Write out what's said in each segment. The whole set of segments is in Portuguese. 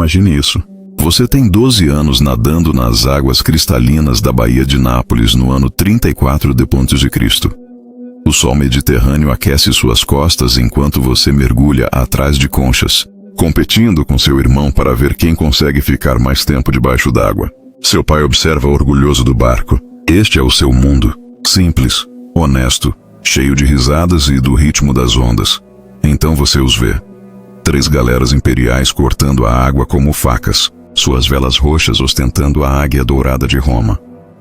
imagine isso. Você tem 12 anos nadando nas águas cristalinas da Baía de Nápoles no ano 34 d.C. O sol Mediterrâneo aquece suas costas enquanto você mergulha atrás de conchas, competindo com seu irmão para ver quem consegue ficar mais tempo debaixo d'água. Seu pai observa orgulhoso do barco. Este é o seu mundo, simples, honesto, cheio de risadas e do ritmo das ondas. Então você os vê. 3 galeras imperiais cortando a água como facas, suas velas roxas ostentando a águia dourada de Roma.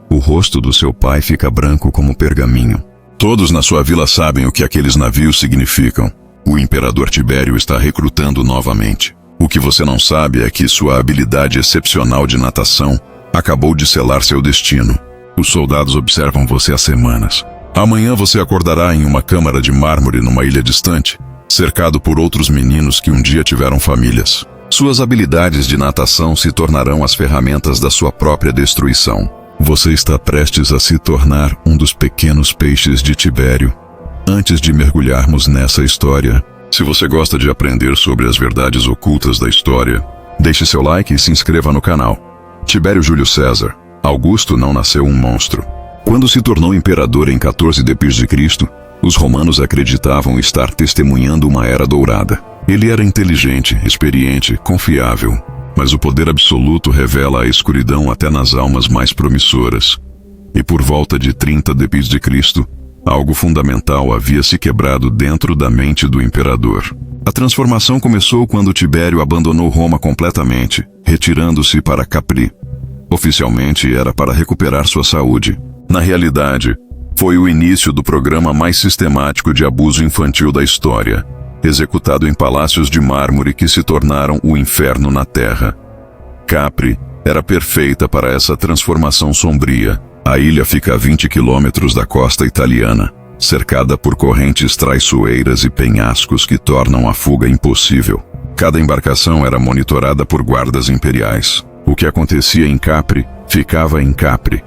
O rosto do seu pai fica branco como pergaminho. Todos na sua vila sabem o que aqueles navios significam. O imperador Tibério está recrutando novamente. O que você não sabe é que sua habilidade excepcional de natação acabou de selar seu destino. Os soldados observam você há semanas. Amanhã você acordará em uma câmara de mármore numa ilha distante, cercado por outros meninos que um dia tiveram famílias. Suas habilidades de natação se tornarão as ferramentas da sua própria destruição. Você está prestes a se tornar um dos pequenos peixes de Tibério. Antes de mergulharmos nessa história, se você gosta de aprender sobre as verdades ocultas da história, deixe seu like e se inscreva no canal. Tibério Júlio César. Augusto não nasceu um monstro. Quando se tornou imperador em 14 d.C., os romanos acreditavam estar testemunhando uma era dourada. Ele era inteligente, experiente, confiável, mas o poder absoluto revela a escuridão até nas almas mais promissoras. E por volta de 30 d.C., algo fundamental havia se quebrado dentro da mente do imperador. A transformação começou quando Tibério abandonou Roma completamente, retirando-se para Capri. Oficialmente era para recuperar sua saúde. Na realidade, foi o início do programa mais sistemático de abuso infantil da história, executado em palácios de mármore que se tornaram o inferno na terra. Capri era perfeita para essa transformação sombria. A ilha fica a 20 quilômetros da costa italiana, cercada por correntes traiçoeiras e penhascos que tornam a fuga impossível. Cada embarcação era monitorada por guardas imperiais. O que acontecia em Capri, ficava em Capri.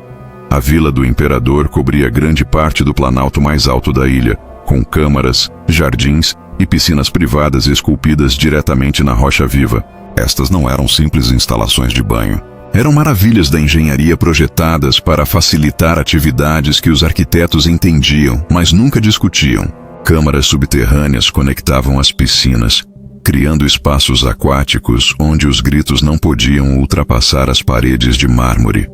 A vila do imperador cobria grande parte do planalto mais alto da ilha, com câmaras, jardins e piscinas privadas esculpidas diretamente na rocha viva. Estas não eram simples instalações de banho. Eram maravilhas da engenharia projetadas para facilitar atividades que os arquitetos entendiam, mas nunca discutiam. Câmaras subterrâneas conectavam as piscinas, criando espaços aquáticos onde os gritos não podiam ultrapassar as paredes de mármore.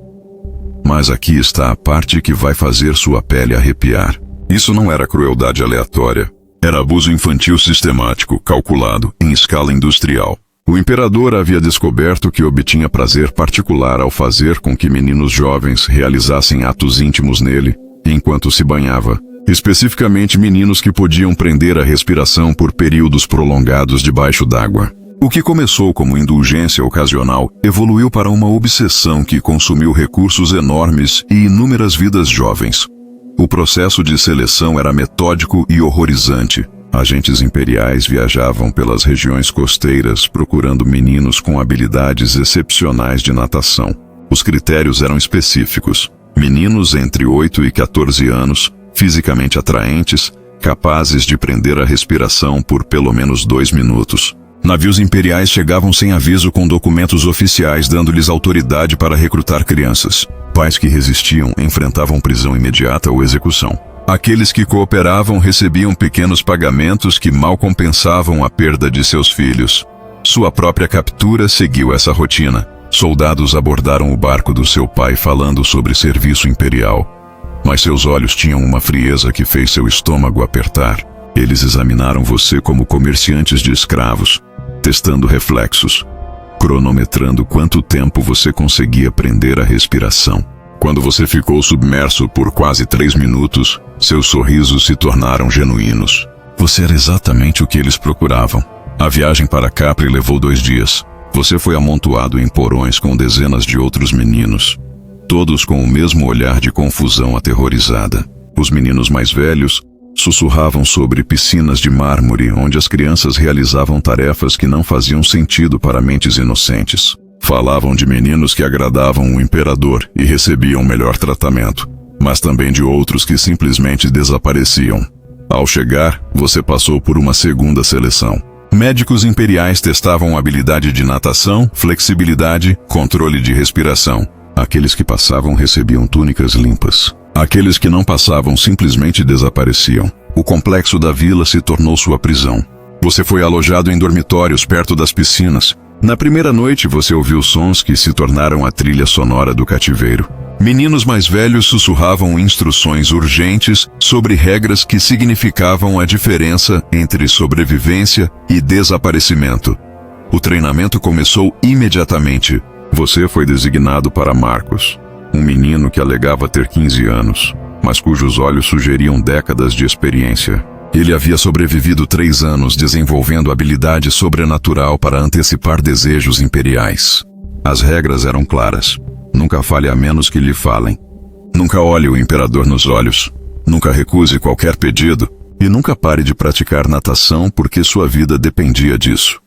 Mas aqui está a parte que vai fazer sua pele arrepiar. Isso não era crueldade aleatória. Era abuso infantil sistemático, calculado, em escala industrial. O imperador havia descoberto que obtinha prazer particular ao fazer com que meninos jovens realizassem atos íntimos nele, enquanto se banhava. Especificamente meninos que podiam prender a respiração por períodos prolongados debaixo d'água. O que começou como indulgência ocasional evoluiu para uma obsessão que consumiu recursos enormes e inúmeras vidas jovens. O processo de seleção era metódico e horrorizante. Agentes imperiais viajavam pelas regiões costeiras procurando meninos com habilidades excepcionais de natação. Os critérios eram específicos. Meninos entre 8 e 14 anos, fisicamente atraentes, capazes de prender a respiração por pelo menos 2 minutos. Navios imperiais chegavam sem aviso com documentos oficiais dando-lhes autoridade para recrutar crianças. Pais que resistiam enfrentavam prisão imediata ou execução. Aqueles que cooperavam recebiam pequenos pagamentos que mal compensavam a perda de seus filhos. Sua própria captura seguiu essa rotina. Soldados abordaram o barco do seu pai falando sobre serviço imperial. Mas seus olhos tinham uma frieza que fez seu estômago apertar. Eles examinaram você como comerciantes de escravos, testando reflexos, cronometrando quanto tempo você conseguia prender a respiração. Quando você ficou submerso por quase 3 minutos, seus sorrisos se tornaram genuínos. Você era exatamente o que eles procuravam. A viagem para Capri levou 2 dias. Você foi amontoado em porões com dezenas de outros meninos, todos com o mesmo olhar de confusão aterrorizada. Os meninos mais velhos sussurravam sobre piscinas de mármore onde as crianças realizavam tarefas que não faziam sentido para mentes inocentes. Falavam de meninos que agradavam o imperador e recebiam melhor tratamento, mas também de outros que simplesmente desapareciam. Ao chegar, você passou por uma segunda seleção. Médicos imperiais testavam habilidade de natação, flexibilidade, controle de respiração. Aqueles que passavam recebiam túnicas limpas. Aqueles que não passavam simplesmente desapareciam. O complexo da vila se tornou sua prisão. Você foi alojado em dormitórios perto das piscinas. Na primeira noite você ouviu sons que se tornaram a trilha sonora do cativeiro. Meninos mais velhos sussurravam instruções urgentes sobre regras que significavam a diferença entre sobrevivência e desaparecimento. O treinamento começou imediatamente. Você foi designado para Marcos, um menino que alegava ter 15 anos, mas cujos olhos sugeriam décadas de experiência. Ele havia sobrevivido 3 anos desenvolvendo habilidade sobrenatural para antecipar desejos imperiais. As regras eram claras. Nunca fale a menos que lhe falem. Nunca olhe o imperador nos olhos. Nunca recuse qualquer pedido. E nunca pare de praticar natação porque sua vida dependia disso.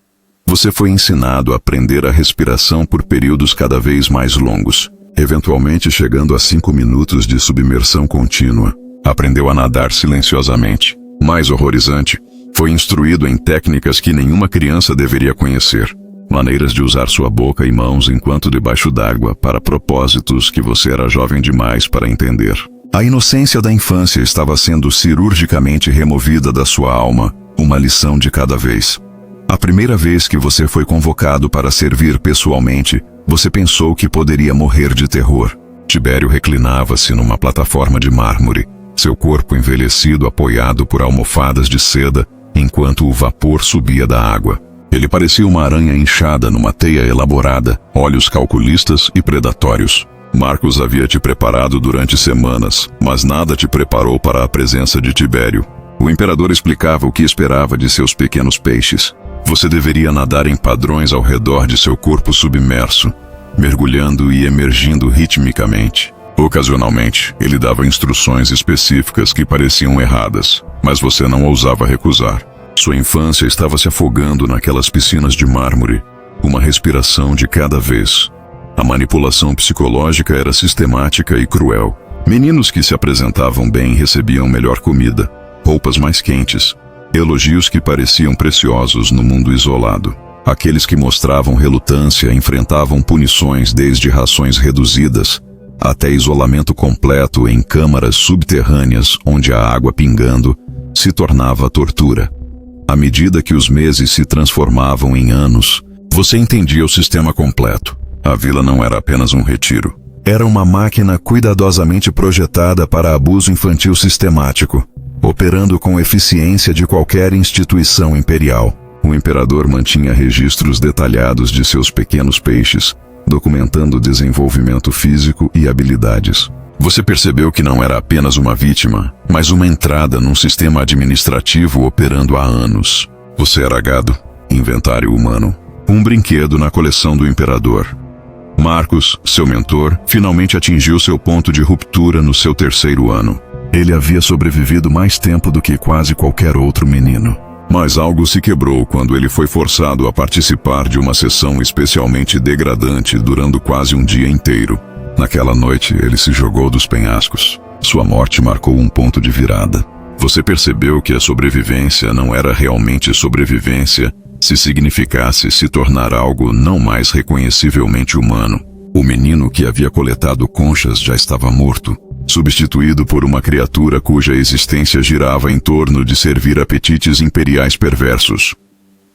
Você foi ensinado a aprender a respiração por períodos cada vez mais longos, eventualmente chegando a 5 minutos de submersão contínua. Aprendeu a nadar silenciosamente. Mais horrorizante, foi instruído em técnicas que nenhuma criança deveria conhecer. Maneiras de usar sua boca e mãos enquanto debaixo d'água para propósitos que você era jovem demais para entender. A inocência da infância estava sendo cirurgicamente removida da sua alma, uma lição de cada vez. A primeira vez que você foi convocado para servir pessoalmente, você pensou que poderia morrer de terror. Tibério reclinava-se numa plataforma de mármore, seu corpo envelhecido apoiado por almofadas de seda, enquanto o vapor subia da água. Ele parecia uma aranha inchada numa teia elaborada, olhos calculistas e predatórios. Marcos havia te preparado durante semanas, mas nada te preparou para a presença de Tibério. O imperador explicava o que esperava de seus pequenos peixes. Você deveria nadar em padrões ao redor de seu corpo submerso, mergulhando e emergindo ritmicamente. Ocasionalmente, ele dava instruções específicas que pareciam erradas, mas você não ousava recusar. Sua infância estava se afogando naquelas piscinas de mármore, uma respiração de cada vez. A manipulação psicológica era sistemática e cruel. Meninos que se apresentavam bem recebiam melhor comida, roupas mais quentes, elogios que pareciam preciosos no mundo isolado. Aqueles que mostravam relutância enfrentavam punições desde rações reduzidas até isolamento completo em câmaras subterrâneas onde a água pingando se tornava tortura. À medida que os meses se transformavam em anos, você entendia o sistema completo. A vila não era apenas um retiro. Era uma máquina cuidadosamente projetada para abuso infantil sistemático, operando com eficiência de qualquer instituição imperial. O imperador mantinha registros detalhados de seus pequenos peixes, documentando desenvolvimento físico e habilidades. Você percebeu que não era apenas uma vítima, mas uma entrada num sistema administrativo operando há anos. Você era gado, inventário humano, um brinquedo na coleção do imperador. Marcos, seu mentor, finalmente atingiu seu ponto de ruptura no seu 3º ano. Ele havia sobrevivido mais tempo do que quase qualquer outro menino. Mas algo se quebrou quando ele foi forçado a participar de uma sessão especialmente degradante durando quase um dia inteiro. Naquela noite, ele se jogou dos penhascos. Sua morte marcou um ponto de virada. Você percebeu que a sobrevivência não era realmente sobrevivência se significasse se tornar algo não mais reconhecivelmente humano. O menino que havia coletado conchas já estava morto, substituído por uma criatura cuja existência girava em torno de servir apetites imperiais perversos.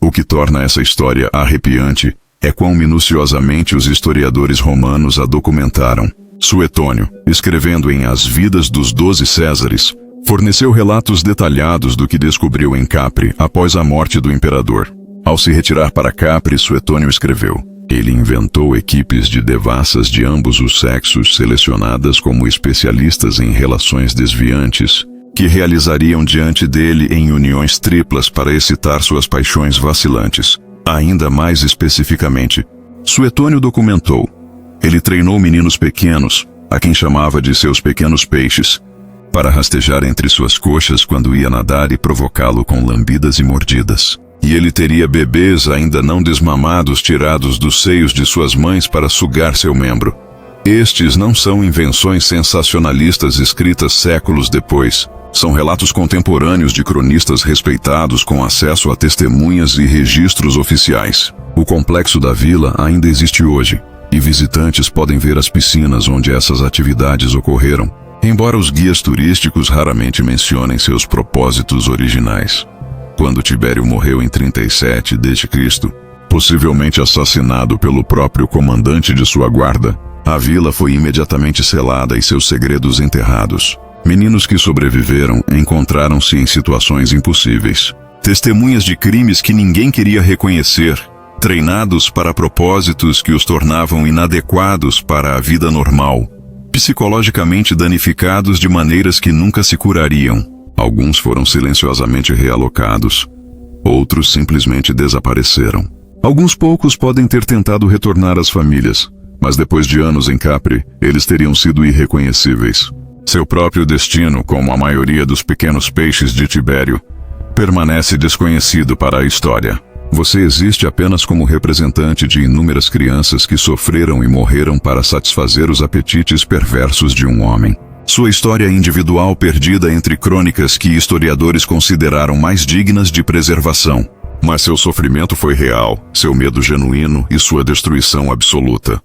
O que torna essa história arrepiante é quão minuciosamente os historiadores romanos a documentaram. Suetônio, escrevendo em As Vidas dos 12 Césares, forneceu relatos detalhados do que descobriu em Capri após a morte do imperador. Ao se retirar para Capri, Suetônio escreveu: ele inventou equipes de devassas de ambos os sexos selecionadas como especialistas em relações desviantes, que realizariam diante dele em uniões triplas para excitar suas paixões vacilantes. Ainda mais especificamente, Suetônio documentou: ele treinou meninos pequenos, a quem chamava de seus pequenos peixes, para rastejar entre suas coxas quando ia nadar e provocá-lo com lambidas e mordidas. E ele teria bebês ainda não desmamados tirados dos seios de suas mães para sugar seu membro. Estes não são invenções sensacionalistas escritas séculos depois. São relatos contemporâneos de cronistas respeitados com acesso a testemunhas e registros oficiais. O complexo da vila ainda existe hoje, e visitantes podem ver as piscinas onde essas atividades ocorreram, embora os guias turísticos raramente mencionem seus propósitos originais. Quando Tibério morreu em 37 d.C., possivelmente assassinado pelo próprio comandante de sua guarda, a vila foi imediatamente selada e seus segredos enterrados. Meninos que sobreviveram encontraram-se em situações impossíveis. Testemunhas de crimes que ninguém queria reconhecer, treinados para propósitos que os tornavam inadequados para a vida normal, psicologicamente danificados de maneiras que nunca se curariam. Alguns foram silenciosamente realocados, outros simplesmente desapareceram. Alguns poucos podem ter tentado retornar às famílias, mas depois de anos em Capri, eles teriam sido irreconhecíveis. Seu próprio destino, como a maioria dos pequenos peixes de Tibério, permanece desconhecido para a história. Você existe apenas como representante de inúmeras crianças que sofreram e morreram para satisfazer os apetites perversos de um homem. Sua história individual perdida entre crônicas que historiadores consideraram mais dignas de preservação. Mas seu sofrimento foi real, seu medo genuíno e sua destruição absoluta.